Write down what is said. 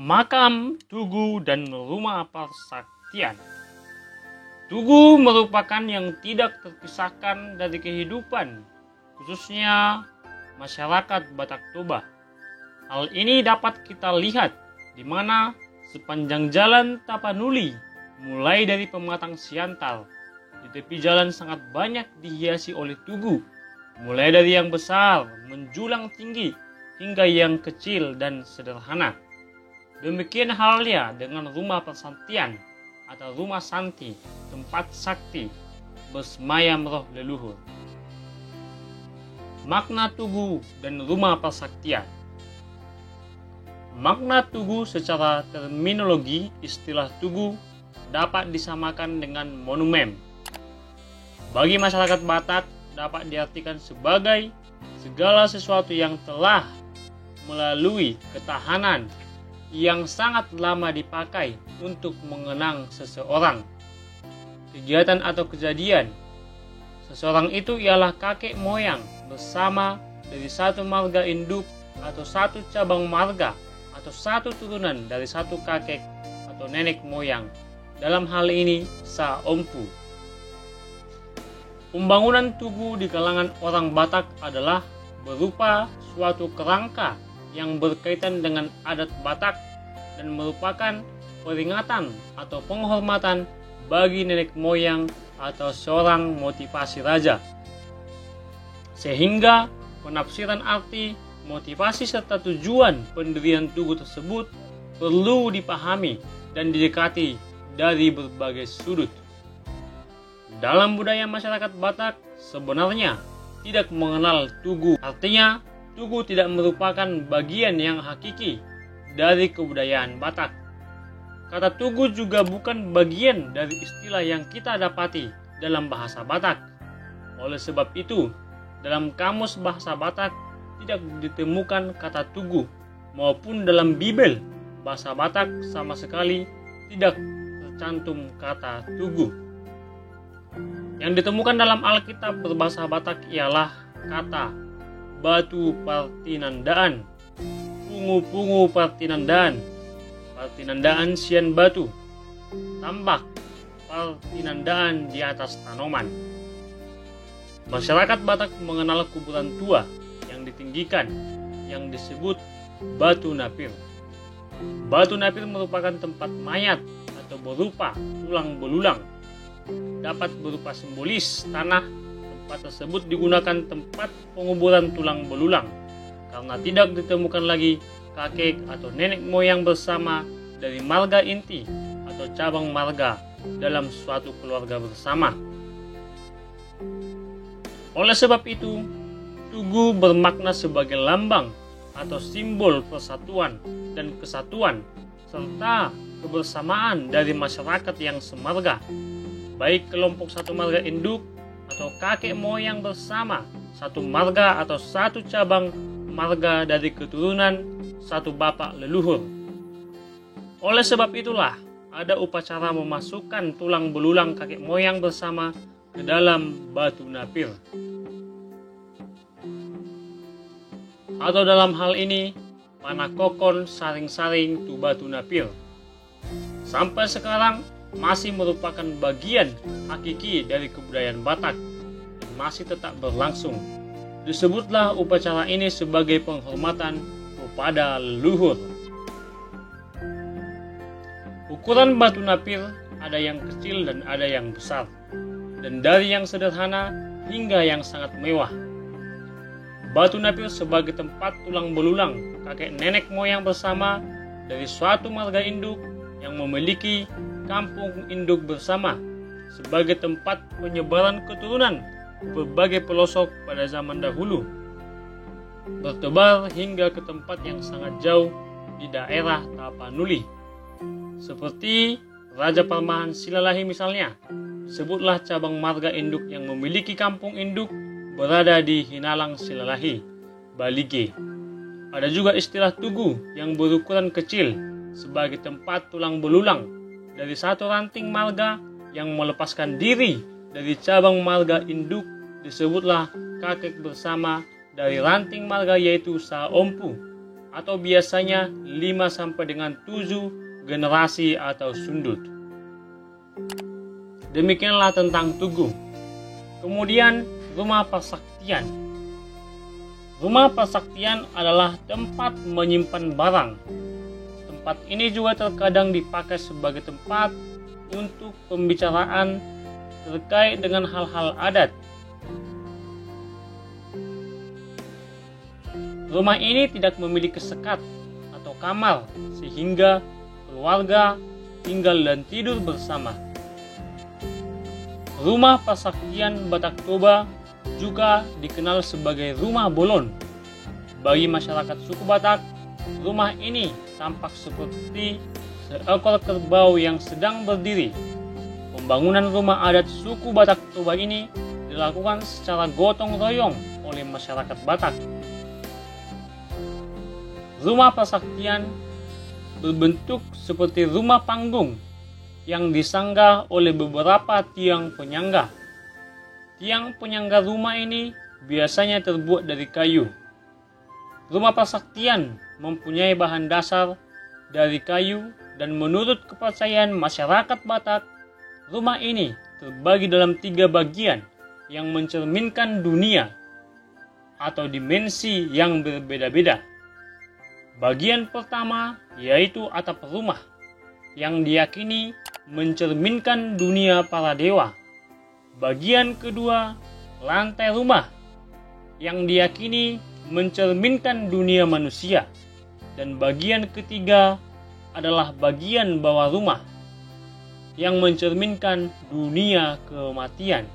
Makam Tugu dan Rumah Persaktian. Tugu merupakan yang tidak terpisahkan dari kehidupan, khususnya masyarakat Batak Toba. Hal ini dapat kita lihat di mana sepanjang jalan Tapanuli, mulai dari Pematang Siantar, di tepi jalan sangat banyak dihiasi oleh tugu, mulai dari yang besar menjulang tinggi hingga yang kecil dan sederhana. Demikian halnya dengan rumah persaktian atau rumah santi, tempat sakti bersemayam roh leluhur. Makna tugu dan rumah persaktian. Makna tugu secara terminologi istilah tugu dapat disamakan dengan monumen. Bagi masyarakat Batak dapat diartikan sebagai segala sesuatu yang telah melalui ketahanan yang sangat lama dipakai untuk mengenang seseorang, kegiatan atau kejadian. Seseorang itu ialah kakek moyang bersama dari satu marga induk atau satu cabang marga atau satu turunan dari satu kakek atau nenek moyang. Dalam hal ini Sa Ompu. Pembangunan tugu di kalangan orang Batak adalah berupa suatu kerangka yang berkaitan dengan adat Batak dan merupakan peringatan atau penghormatan bagi nenek moyang atau seorang motivasi raja. Sehingga penafsiran arti, motivasi serta tujuan pendirian tugu tersebut perlu dipahami dan didekati dari berbagai sudut. Dalam budaya masyarakat Batak sebenarnya tidak mengenal tugu. Artinya, tugu tidak merupakan bagian yang hakiki dari kebudayaan Batak. Kata tugu juga bukan bagian dari istilah yang kita dapati dalam bahasa Batak. Oleh sebab itu, dalam kamus bahasa Batak tidak ditemukan kata tugu, maupun dalam Bibel bahasa Batak sama sekali tidak tercantum kata tugu. Yang ditemukan dalam Alkitab berbahasa Batak ialah kata batu partinandaan, pungu-pungu partinandaan, partinandaan sian batu, tambak partinandaan di atas tanaman. Masyarakat Batak mengenal kuburan tua yang ditinggikan yang disebut batu napir. Batu napir merupakan tempat mayat atau berupa tulang belulang. Dapat berupa simbolis tanah. Tempat tersebut digunakan tempat penguburan tulang belulang karena tidak ditemukan lagi kakek atau nenek moyang bersama dari marga inti atau cabang marga dalam suatu keluarga bersama. Oleh sebab itu, tugu bermakna sebagai lambang atau simbol persatuan dan kesatuan serta kebersamaan dari masyarakat yang semarga, baik kelompok satu marga induk atau kakek moyang bersama satu marga atau satu cabang marga dari keturunan satu bapak leluhur. Oleh sebab itulah ada upacara memasukkan tulang belulang kakek moyang bersama ke dalam batu napir. Atau dalam hal ini panakokon saring-saring tu batu napir. Sampai sekarang masih merupakan bagian hakiki dari kebudayaan Batak dan masih tetap berlangsung. Disebutlah upacara ini sebagai penghormatan kepada leluhur. Ukuran batu napir ada yang kecil dan ada yang besar, dan dari yang sederhana hingga yang sangat mewah. Batu napir sebagai tempat tulang belulang kakek nenek moyang bersama dari suatu marga induk yang memiliki kampung induk bersama sebagai tempat penyebaran keturunan berbagai pelosok pada zaman dahulu, bertebar hingga ke tempat yang sangat jauh di daerah Tapanuli, seperti Raja Parmahan Silalahi misalnya. Sebutlah cabang marga induk yang memiliki kampung induk berada di Hinalang Silalahi, Balige. Ada juga istilah tugu yang berukuran kecil sebagai tempat tulang belulang dari satu ranting marga yang melepaskan diri dari cabang marga induk, disebutlah kakek bersama dari ranting marga yaitu Sa Ompu. atau biasanya 5 sampai dengan 7 generasi atau sundut. Demikianlah tentang tugu. Kemudian rumah persaktian. Rumah persaktian adalah tempat menyimpan barang. Tempat ini juga terkadang dipakai sebagai tempat untuk pembicaraan terkait dengan hal-hal adat. Rumah ini tidak memiliki sekat atau kamar sehingga keluarga tinggal dan tidur bersama. Rumah persaktian Batak Toba juga dikenal sebagai rumah bolon. Bagi masyarakat suku Batak, rumah ini tampak seperti seekor kerbau yang sedang berdiri. Pembangunan rumah adat suku Batak Toba ini dilakukan secara gotong royong oleh masyarakat Batak. Rumah persaktian berbentuk seperti rumah panggung yang disanggah oleh beberapa tiang penyangga. Tiang penyangga rumah ini biasanya terbuat dari kayu. Rumah persaktian mempunyai bahan dasar dari kayu dan menurut kepercayaan masyarakat Batak, rumah ini terbagi dalam 3 bagian yang mencerminkan dunia atau dimensi yang berbeda-beda. Bagian pertama yaitu atap rumah yang diyakini mencerminkan dunia para dewa. Bagian kedua, lantai rumah yang diyakini mencerminkan dunia manusia. Dan bagian ketiga adalah bagian bawah rumah yang mencerminkan dunia kematian.